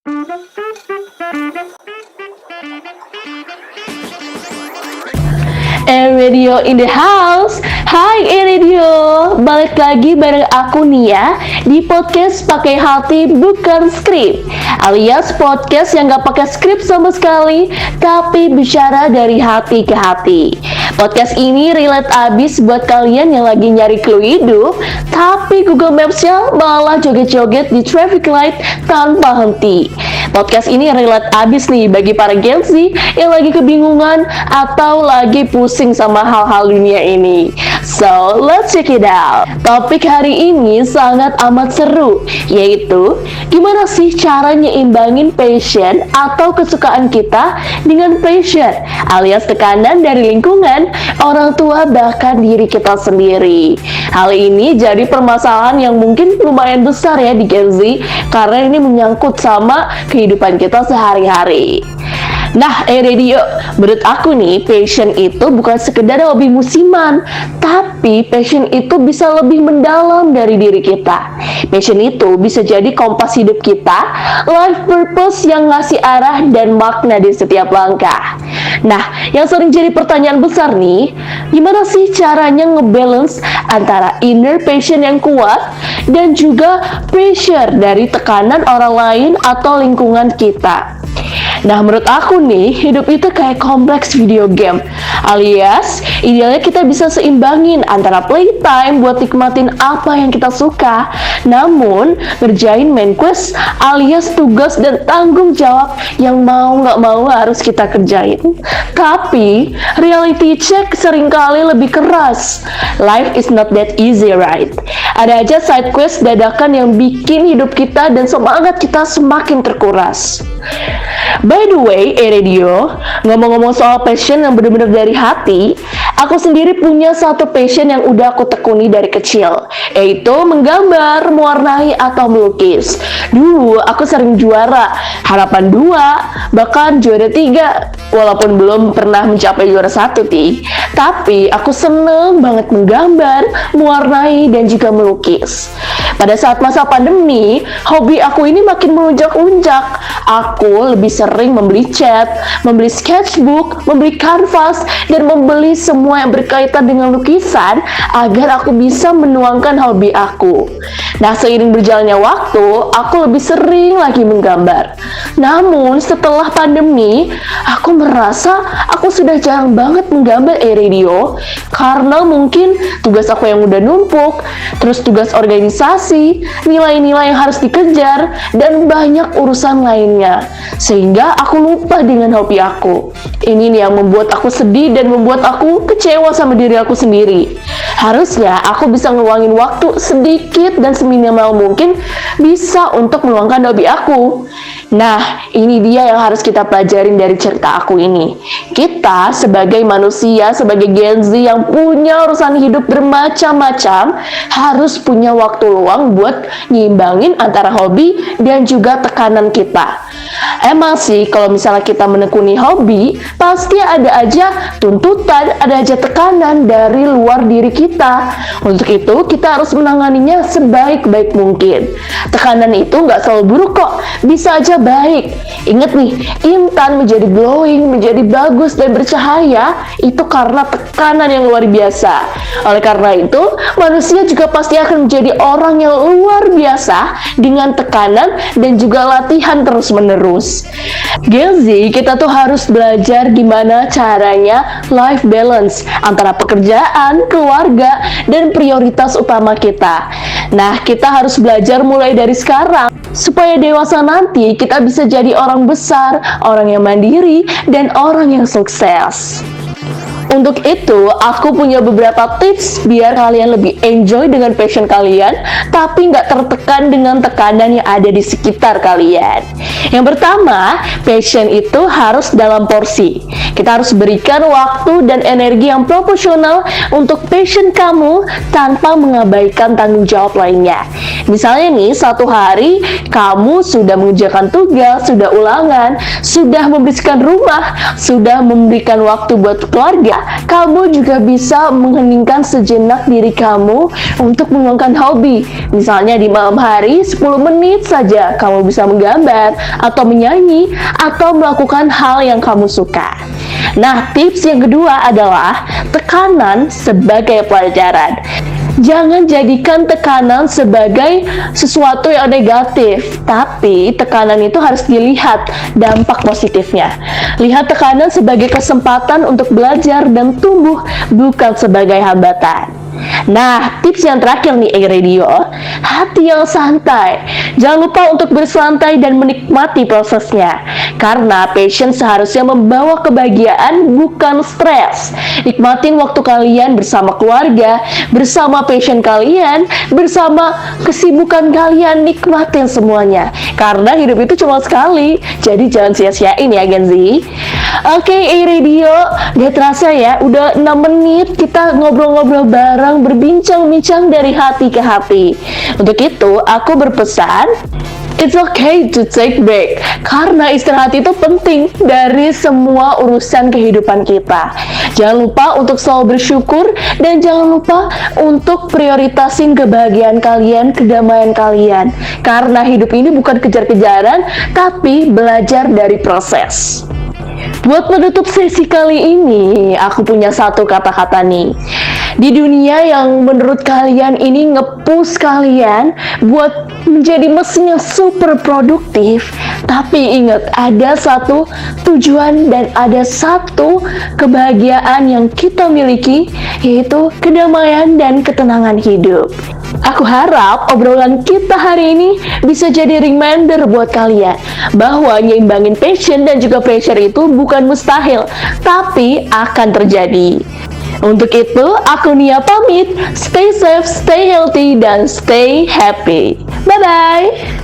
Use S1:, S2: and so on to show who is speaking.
S1: Radio in the house. Hai Radio, balik lagi bareng aku Nia di podcast pakai hati bukan skrip, alias podcast yang gak pakai skrip sama sekali, tapi bicara dari hati ke hati. Podcast ini relate abis buat kalian yang lagi nyari clue hidup, tapi Google Maps-nya malah joget-joget di traffic light tanpa henti. Podcast ini relate abis nih bagi para Gen Z yang lagi kebingungan atau lagi pusing sama hal-hal dunia ini. So, let's check it out. Topik hari ini sangat amat seru, yaitu gimana sih cara nyimbangin passion atau kesukaan kita dengan pressure, alias tekanan dari lingkungan, orang tua, bahkan diri kita sendiri. Hal ini jadi permasalahan yang mungkin lumayan besar ya di Gen Z, karena ini menyangkut sama kehidupan kita sehari-hari. Nah, Radio, menurut aku nih, passion itu bukan sekedar hobi musiman, tapi passion itu bisa lebih mendalam dari diri kita. Passion itu bisa jadi kompas hidup kita, life purpose yang ngasih arah dan makna di setiap langkah. Nah, yang sering jadi pertanyaan besar nih, gimana sih caranya ngebalance antara inner passion yang kuat dan juga pressure dari tekanan orang lain atau lingkungan kita? Nah, menurut aku nih, hidup itu kayak kompleks video game, alias idealnya kita bisa seimbangin antara playtime buat nikmatin apa yang kita suka, namun ngerjain main quest alias tugas dan tanggung jawab yang mau nggak mau harus kita kerjain. Tapi reality check seringkali lebih keras. Life is not that easy, right? Ada aja side quest dadakan yang bikin hidup kita dan semangat kita semakin terkuras. By the way, Radio, ngomong-ngomong soal passion yang benar-benar dari hati, aku sendiri punya satu passion yang udah aku tekuni dari kecil, yaitu menggambar, mewarnai, atau melukis. Dulu aku sering juara harapan 2, bahkan juara 3, walaupun belum pernah mencapai juara 1 nih. Tapi aku seneng banget menggambar, mewarnai, dan juga melukis. Pada saat masa pandemi, hobi aku ini makin melunjak-lunjak. Aku lebih sering membeli cat, membeli sketchbook, membeli kanvas, dan membeli semua yang berkaitan dengan lukisan agar aku bisa menuangkan hobi aku. Nah, seiring berjalannya waktu, aku lebih sering lagi menggambar. Namun, setelah pandemi, aku merasa aku sudah jarang banget menggambar Radio, karena mungkin tugas aku yang udah numpuk, terus tugas organisasi, nilai-nilai yang harus dikejar, dan banyak urusan lainnya, sehingga aku lupa dengan hobi aku. Ini nih yang membuat aku sedih dan membuat aku kecewa sama diri aku sendiri. Harusnya aku bisa ngeluangin waktu sedikit dan seminimal mungkin bisa untuk meluangkan hobi aku. Nah, ini dia yang harus kita pelajarin dari cerita aku ini. Kita sebagai manusia, sebagai Gen Z yang punya urusan hidup bermacam-macam, harus punya waktu luang buat nyimbangin antara hobi dan juga tekanan kita. Emang sih, kalau misalnya kita menekuni hobi, pasti ada aja tuntutan, ada aja tekanan dari luar diri kita. Untuk itu, kita harus menanganinya sebaik-baik mungkin. Tekanan itu nggak selalu buruk kok, bisa aja baik. Ingat nih, intan menjadi glowing, menjadi bagus dan bercahaya, itu karena tekanan yang luar biasa. Oleh karena itu, manusia juga pasti akan menjadi orang yang luar biasa dengan tekanan dan juga latihan terus-menerus. Gen Z, kita tuh harus belajar gimana caranya life balance antara pekerjaan, keluarga, dan prioritas utama kita. Nah, kita harus belajar mulai dari sekarang, supaya dewasa nanti kita bisa jadi orang besar, orang yang mandiri, dan orang yang sukses. Untuk itu, aku punya beberapa tips biar kalian lebih enjoy dengan passion kalian, tapi nggak tertekan dengan tekanan yang ada di sekitar kalian. Yang pertama, passion itu harus dalam porsi. Kita harus berikan waktu dan energi yang proporsional untuk passion kamu tanpa mengabaikan tanggung jawab lainnya. Misalnya nih, satu hari kamu sudah mengerjakan tugas, sudah ulangan, sudah membersihkan rumah, sudah memberikan waktu buat keluarga, kamu juga bisa mengheningkan sejenak diri kamu untuk mengembangkan hobi. Misalnya di malam hari 10 menit saja kamu bisa menggambar atau menyanyi atau melakukan hal yang kamu suka. Nah, tips yang kedua adalah tekanan sebagai pelajaran. Jangan jadikan tekanan sebagai sesuatu yang negatif, tapi tekanan itu harus dilihat dampak positifnya. Lihat tekanan sebagai kesempatan untuk belajar dan tumbuh, bukan sebagai hambatan. Nah, tips yang terakhir nih Radio, hati yang santai. Jangan lupa untuk bersantai dan menikmati prosesnya, karena passion seharusnya membawa kebahagiaan, bukan stres. Nikmatin waktu kalian bersama keluarga, bersama passion kalian, bersama kesibukan kalian, nikmatin semuanya, karena hidup itu cuma sekali, jadi jangan sia-siain ya Gen Z. Oke, Radio, gak terasa ya, udah 6 menit kita ngobrol-ngobrol bareng, berbincang-bincang dari hati ke hati. Untuk itu, aku berpesan, it's okay to take break, karena istirahat itu penting dari semua urusan kehidupan kita. Jangan lupa untuk selalu bersyukur, dan jangan lupa untuk prioritasin kebahagiaan kalian, kedamaian kalian. Karena hidup ini bukan kejar-kejaran, tapi belajar dari proses. Buat menutup sesi kali ini, aku punya satu kata-kata nih. Di dunia yang menurut kalian ini nge-push kalian buat menjadi mesin yang super produktif, tapi ingat, ada satu tujuan dan ada satu kebahagiaan yang kita miliki, yaitu kedamaian dan ketenangan hidup. Aku harap obrolan kita hari ini bisa jadi reminder buat kalian bahwa nyimbangin passion dan juga pressure itu bukan mustahil, tapi akan terjadi. Untuk itu, aku Nia pamit. Stay safe, stay healthy, dan stay happy. Bye-bye!